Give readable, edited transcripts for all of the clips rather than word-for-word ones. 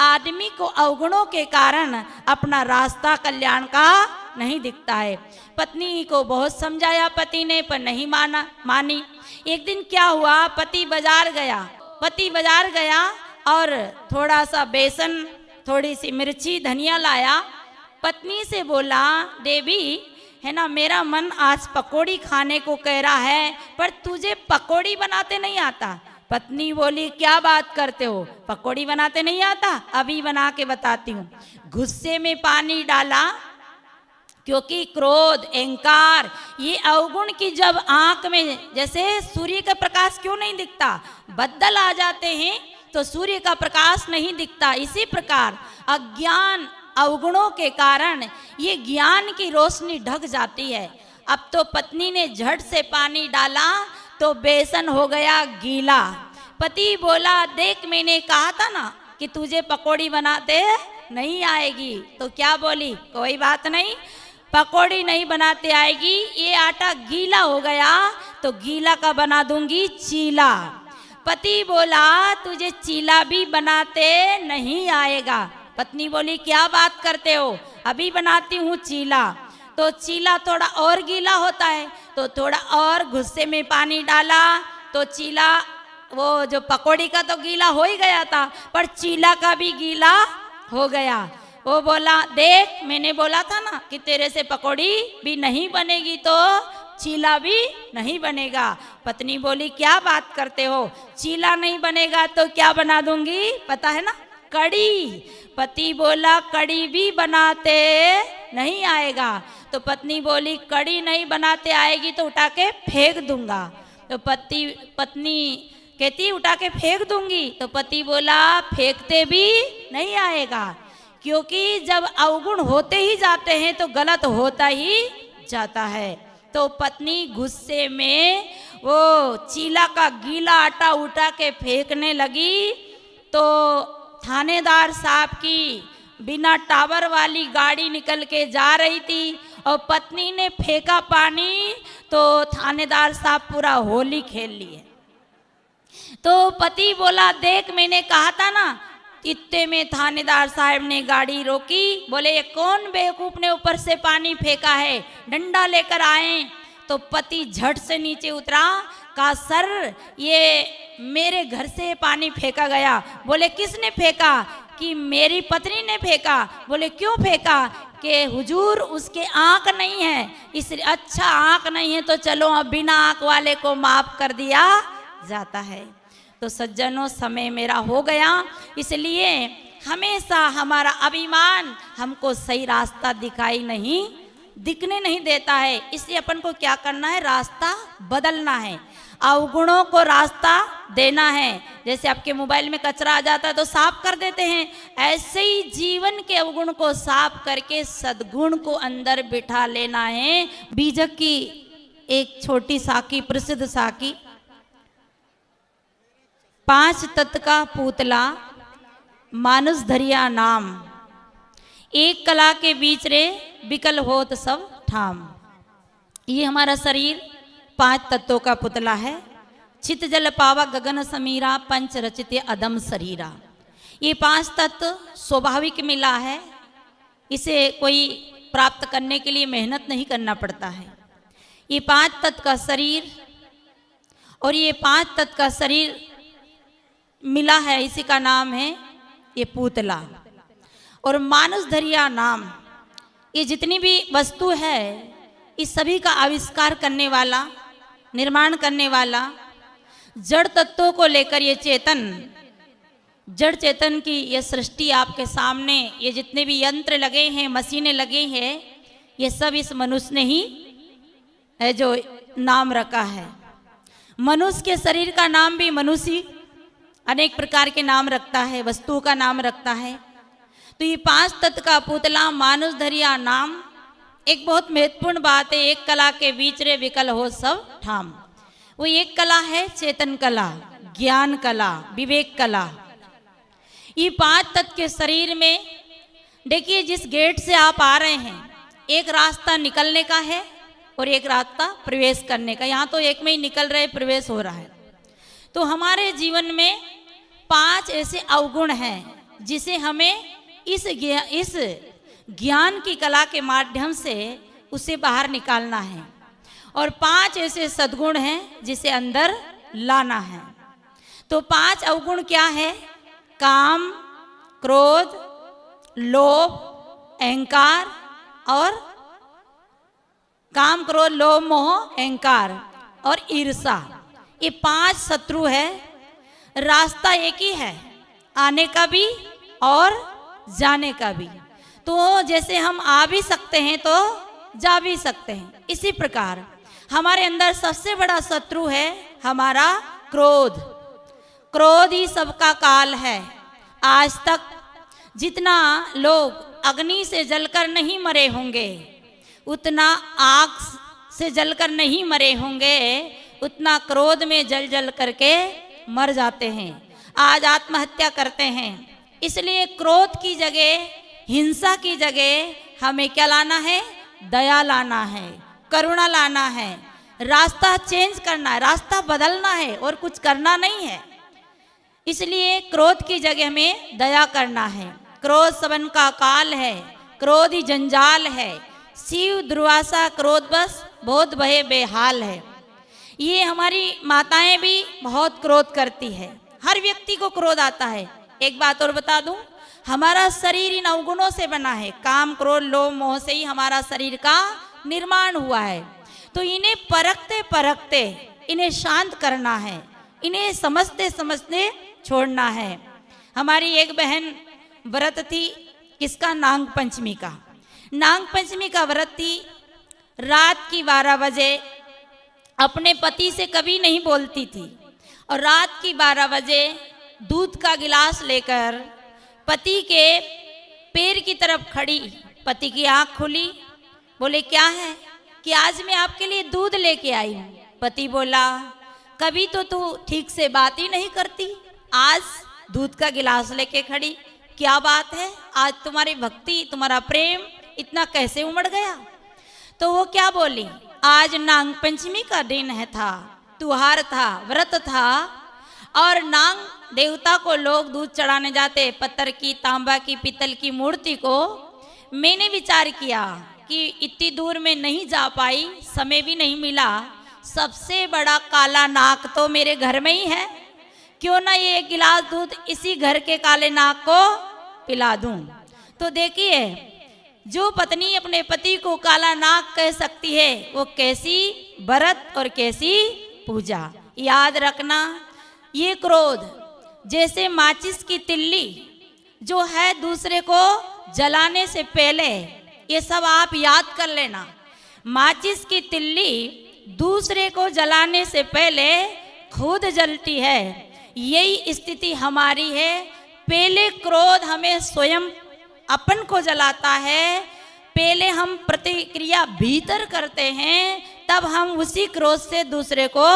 आदमी को अवगुणों के कारण अपना रास्ता कल्याण का नहीं दिखता है। पत्नी को बहुत समझाया पति ने, पर नहीं मानी। एक दिन क्या हुआ, पति बाजार गया और थोड़ा सा बेसन, थोड़ी सी मिर्ची, धनिया लाया। पत्नी से बोला, देवी है ना, मेरा मन आज पकोड़ी खाने को कह रहा है, पर तुझे पकोड़ी बनाते नहीं आता। पत्नी बोली, क्या बात करते हो, पकोड़ी बनाते नहीं आता? अभी बना के बताती हूँ। गुस्से में पानी डाला, क्योंकि क्रोध, अहंकार, ये अवगुण की जब आंख में, जैसे सूर्य का प्रकाश क्यों नहीं दिखता, बदल आ जाते हैं तो सूर्य का प्रकाश नहीं दिखता। इसी प्रकार अज्ञान, अवगुणों के कारण ये ज्ञान की रोशनी ढक जाती है। अब तो पत्नी ने झट से पानी डाला तो बेसन हो गया गीला। पति बोला, देख मैंने कहा था ना कि तुझे पकोड़ी बनाते नहीं आएगी। तो क्या बोली, कोई बात नहीं, पकोड़ी नहीं बनाते आएगी, ये आटा गीला हो गया तो गीला का बना दूंगी चीला। पति बोला, तुझे चीला भी बनाते नहीं आएगा। पत्नी बोली, क्या बात करते हो, अभी बनाती हूँ चीला। तो चीला थोड़ा और गीला होता है, तो थोड़ा और गुस्से में पानी डाला तो चीला, वो जो पकोड़ी का तो गीला हो ही गया था, पर चीला का भी गीला हो गया। वो बोला, देख मैंने बोला था ना कि तेरे से पकोड़ी भी नहीं बनेगी तो चीला भी नहीं बनेगा। पत्नी बोली, क्या बात करते हो, चीला नहीं बनेगा तो क्या बना दूंगी, पता है ना, कड़ी। पति बोला, कड़ी भी बनाते नहीं आएगा। तो पत्नी बोली, कड़ी नहीं बनाते आएगी तो उठा के फेंक दूंगा। तो पत्नी कहती, उठा के फेंक दूंगी। तो पति बोला, फेंकते भी नहीं आएगा, क्योंकि जब अवगुण होते ही जाते हैं तो गलत होता ही जाता है। तो पत्नी गुस्से में वो चीला का गीला आटा उठा के फेंकने लगी। तो थानेदार साहब की बिना टावर वाली गाड़ी निकल के जा रही थी और पत्नी ने फेंका पानी तो थानेदार साहब पूरा होली खेल लिए। तो पति बोला, देख मैंने कहा था ना। इतने में थानेदार साहब ने गाड़ी रोकी, बोले, ये कौन बेवकूफ ने ऊपर से पानी फेंका है, डंडा लेकर आए। तो पति झट से नीचे उतरा, कहा, सर ये मेरे घर से पानी फेंका गया। बोले, किसने फेंका? कि मेरी पत्नी ने फेंका। बोले, क्यों फेंका? कि हुजूर उसके आंख नहीं है, इसलिए। अच्छा आंख नहीं है तो चलो अब बिना आंख वाले को माफ कर दिया जाता है। तो सज्जनों, समय मेरा हो गया, इसलिए हमेशा हमारा अभिमान हमको सही रास्ता दिखने नहीं देता है। इसलिए अपन को क्या करना है, रास्ता बदलना है, अवगुणों को रास्ता देना है। जैसे आपके मोबाइल में कचरा आ जाता है तो साफ कर देते हैं, ऐसे ही जीवन के अवगुण को साफ करके सद्गुण को अंदर बिठा लेना है। बीजक की एक छोटी साखी, प्रसिद्ध साखी, 5 तत्व का पुतला मानुष धरिया नाम, एक कला के बीच रे बिकल होत सब ठाम। ये हमारा शरीर 5 तत्वों का पुतला है। चित जल पावा गगन समीरा, पंच रचित अदम शरीरा। ये 5 तत्व स्वाभाविक मिला है, इसे कोई प्राप्त करने के लिए मेहनत नहीं करना पड़ता है। ये 5 तत्व का शरीर, और ये 5 तत्व का शरीर मिला है, इसी का नाम है ये पुतला। और मानुष धरिया नाम, ये जितनी भी वस्तु है इस सभी का आविष्कार करने वाला, निर्माण करने वाला, जड़ तत्वों को लेकर ये चेतन, जड़ चेतन की ये सृष्टि आपके सामने, ये जितने भी यंत्र लगे हैं, मशीनें लगे हैं, ये सब इस मनुष्य ने ही है जो नाम रखा है। मनुष्य के शरीर का नाम भी मनुष्य अनेक प्रकार के नाम रखता है, वस्तुओं का नाम रखता है। तो ये 5 तत्व का पुतला मानुष धरिया नाम, एक बहुत महत्वपूर्ण बात है। एक कला के बीच रे विकल हो सब ठाम। वो एक कला है चेतन कला, ज्ञान कला, विवेक कला। ये 5 तत्व के शरीर में देखिए, जिस गेट से आप आ रहे हैं, एक रास्ता निकलने का है और एक रास्ता प्रवेश करने का। यहाँ तो एक में ही निकल रहे, प्रवेश हो रहा है। तो हमारे जीवन में 5 ऐसे अवगुण हैं जिसे हमें इस ज्ञान की कला के माध्यम से उसे बाहर निकालना है। और 5 ऐसे सद्गुण हैं जिसे अंदर लाना है। तो 5 अवगुण क्या है? काम, क्रोध, लोभ, अहंकार और काम, क्रोध, लोभ, मोह, अहंकार और ईर्षा। ये 5 शत्रु है। रास्ता एक ही है, आने का भी और जाने का भी। तो जैसे हम आ भी सकते हैं तो जा भी सकते हैं, इसी प्रकार हमारे अंदर सबसे बड़ा शत्रु है हमारा क्रोध। क्रोध ही सबका काल है। आज तक जितना लोग अग्नि से जलकर नहीं मरे होंगे, उतना आग से जलकर नहीं मरे होंगे, उतना क्रोध में जल जल करके मर जाते हैं, आज आत्महत्या करते हैं। इसलिए क्रोध की जगह, हिंसा की जगह हमें क्या लाना है? दया लाना है, करुणा लाना है। रास्ता चेंज करना है, रास्ता बदलना है और कुछ करना नहीं है। इसलिए क्रोध की जगह हमें दया करना है। क्रोध सबन का काल है, क्रोध ही जंजाल है। शिव दुर्वासा क्रोध बस बहुत भय बेहाल है। ये हमारी माताएं भी बहुत क्रोध करती है। हर व्यक्ति को क्रोध आता है। एक बात और बता दूं, हमारा शरीर इन अवगुणों से बना है। काम, क्रोध, लोभ, मोह से ही हमारा शरीर का निर्माण हुआ है। तो इन्हें परखते परखते इन्हें शांत करना है, इन्हें समझते समझते छोड़ना है। हमारी एक बहन व्रत थी, किसका? नाग पंचमी का। नाग पंचमी का व्रत थी। रात की 12 बजे अपने पति से कभी नहीं बोलती थी और रात की 12 बजे दूध का गिलास लेकर पति के पैर की तरफ खड़ी। पति की आंख खुली, बोले क्या है? कि आज मैं आपके लिए दूध लेके आई हूँ। पति बोला, कभी तो तू ठीक से बात ही नहीं करती, आज दूध का गिलास लेके खड़ी, क्या बात है? आज तुम्हारी भक्ति, तुम्हारा प्रेम इतना कैसे उमड़ गया? तो वो क्या बोली? आज नाग पंचमी का दिन है, था त्योहार था, व्रत था और नाग देवता को लोग दूध चढ़ाने जाते, पत्थर की, तांबा की, पीतल की मूर्ति को। मैंने विचार किया कि इतनी दूर में नहीं जा पाई, समय भी नहीं मिला, सबसे बड़ा काला नाग तो मेरे घर में ही है, क्यों ना ये एक गिलास दूध इसी घर के काले नाग को पिला दूं। तो देखिए, जो पत्नी अपने पति को काला नाग कह सकती है, वो कैसी व्रत और कैसी पूजा। याद रखना, ये क्रोध जैसे माचिस की तिल्ली जो है दूसरे को जलाने से पहले, ये सब आप याद कर लेना। माचिस की तिल्ली दूसरे को जलाने से पहले खुद जलती है। यही स्थिति हमारी है। पहले क्रोध हमें स्वयं अपन को जलाता है, पहले हम प्रतिक्रिया भीतर करते हैं, तब हम उसी क्रोध से दूसरे को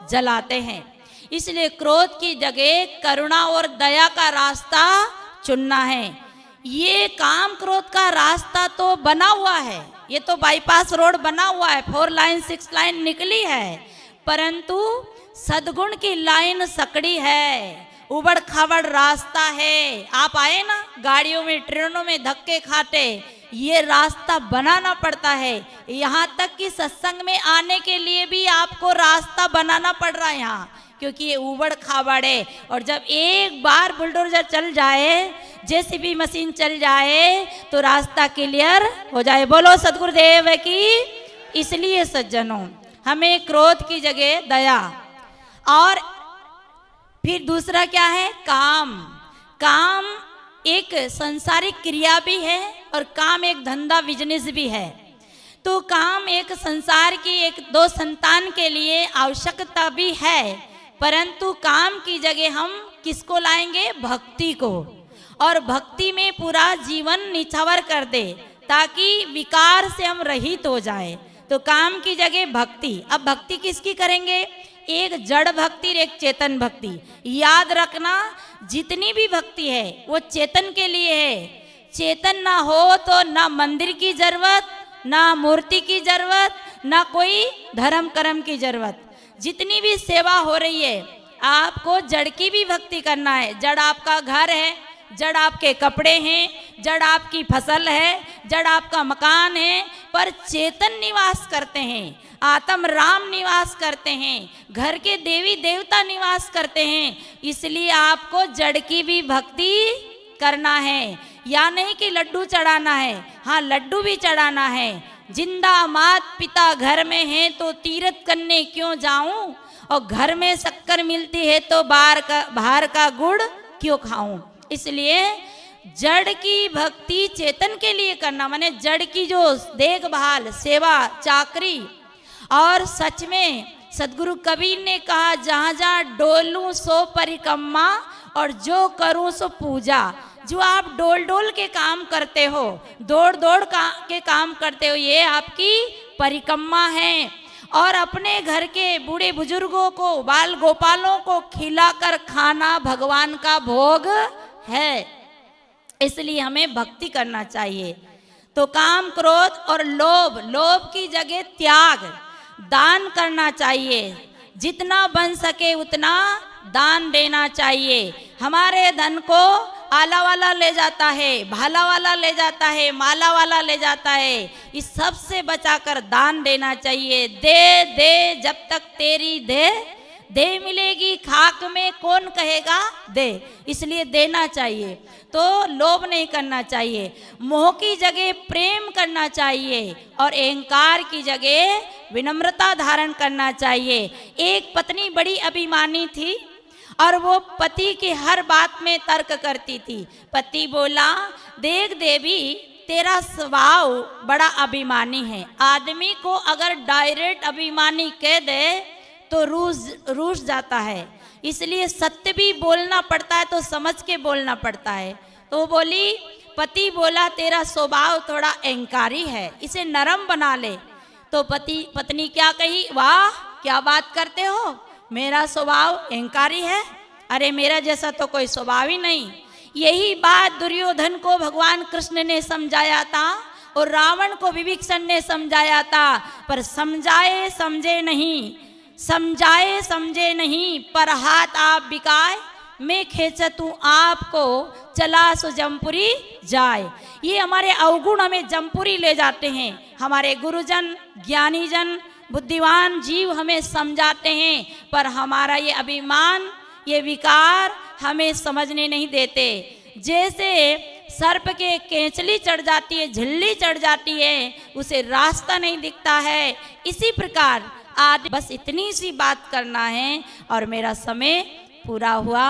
जलाते हैं। इसलिए क्रोध की जगह करुणा और दया का रास्ता चुनना है। ये काम क्रोध का रास्ता तो बना हुआ है, ये तो बाईपास रोड बना हुआ है, 4 लाइन 6 लाइन निकली है, परंतु सद्गुण की लाइन सकड़ी है, उबड़ खाबड़ रास्ता है। आप आए ना गाड़ियों में, ट्रेनों में धक्के खाते, ये रास्ता बनाना पड़ता है। यहाँ तक कि सत्संग में आने के लिए भी आपको रास्ता बनाना पड़ रहा है यहाँ, क्योंकि ये उबड़ खाबड़ है। और जब एक बार बुलडोजर चल जाए, जेसीबी मशीन चल जाए, तो रास्ता क्लियर हो जाए। बोलो सद्गुरुदेव की। इसलिए सज्जनों, हमें क्रोध की जगह दया। और फिर दूसरा क्या है? काम। काम एक संसारिक क्रिया भी है और काम एक धंधा, बिजनेस भी है। तो काम एक संसार की, एक दो संतान के लिए आवश्यकता भी है, परंतु काम की जगह हम किसको लाएंगे? भक्ति को। और भक्ति में पूरा जीवन निछावर कर दे, ताकि विकार से हम रहित हो जाए। तो काम की जगह भक्ति। अब भक्ति किसकी करेंगे? एक जड़ भक्ति और एक चेतन भक्ति। याद रखना, जितनी भी भक्ति है वो चेतन के लिए है। चेतन ना हो तो ना मंदिर की जरूरत, ना मूर्ति की जरूरत, ना कोई धर्म कर्म की जरूरत। जितनी भी सेवा हो रही है, आपको जड़ की भी भक्ति करना है। जड़ आपका घर है, जड़ आपके कपड़े हैं, जड़ आपकी फसल है, जड़ आपका मकान है, पर चेतन निवास करते हैं, आत्म राम निवास करते हैं, घर के देवी देवता निवास करते हैं। इसलिए आपको जड़ की भी भक्ति करना है, या नहीं कि लड्डू चढ़ाना है। हाँ, लड्डू भी चढ़ाना है। जिंदा मात पिता घर में है तो तीर्थ करने क्यों जाऊं, और घर में शक्कर मिलती है तो बाहर का गुड़ क्यों खाऊं। इसलिए जड़ की भक्ति चेतन के लिए करना, माने जड़ की जो देखभाल, सेवा, चाकरी। और सच में सदगुरु कबीर ने कहा, जहाँ जहाँ डोलूं सो परिक्रमा और जो करूं सो पूजा। जो आप डोल डोल के काम करते हो, दौड़ दौड़ के काम करते हो, ये आपकी परिक्रमा है। और अपने घर के बूढ़े बुजुर्गों को, बाल गोपालों को खिलाकर खाना भगवान का भोग है। इसलिए हमें भक्ति करना चाहिए। तो काम, क्रोध और लोभ की जगह त्याग, दान करना चाहिए। जितना बन सके उतना दान देना चाहिए। हमारे धन को आला वाला ले जाता है, भाला वाला ले जाता है, माला वाला ले जाता है। इस सब से बचाकर दान देना चाहिए। दे दे जब तक तेरी दे मिलेगी, खाक में कौन कहेगा दे। इसलिए देना चाहिए। तो लोभ नहीं करना चाहिए। मोह की जगह प्रेम करना चाहिए और अहंकार की जगह विनम्रता धारण करना चाहिए। एक पत्नी बड़ी अभिमानी थी और वो पति की हर बात में तर्क करती थी। पति बोला, देख देवी, तेरा स्वभाव बड़ा अभिमानी है। आदमी को अगर डायरेक्ट अभिमानी कह दे तो रूठ जाता है। इसलिए सत्य भी बोलना पड़ता है, तो समझ के बोलना पड़ता है। तो वो बोली, पति बोला तेरा स्वभाव थोड़ा अहंकारी है, इसे नरम बना ले। तो पत्नी क्या कही, वाह क्या बात करते हो, मेरा स्वभाव अहंकारी है? अरे मेरा जैसा तो कोई स्वभाव ही नहीं। यही बात दुर्योधन को भगवान कृष्ण ने समझाया था और रावण को विभीषण ने समझाया था। पर समझाए समझे नहीं, पर हाथ आप बिकाए, मैं खेचतू आपको, चला सो जमपुरी जाए। ये हमारे अवगुण हमें जमपुरी ले जाते हैं। हमारे गुरुजन, ज्ञानीजन, बुद्धिमान जीव हमें समझाते हैं, पर हमारा ये अभिमान, ये विकार हमें समझने नहीं देते। जैसे सर्प के केंचली चढ़ जाती है, झिल्ली चढ़ जाती है, उसे रास्ता नहीं दिखता है। इसी प्रकार आज बस इतनी सी बात करना है और मेरा समय पूरा हुआ।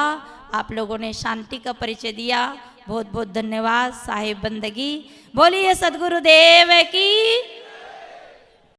आप लोगों ने शांति का परिचय दिया, बहुत बहुत धन्यवाद। साहिब बंदगी बोलिए सदगुरुदेव की।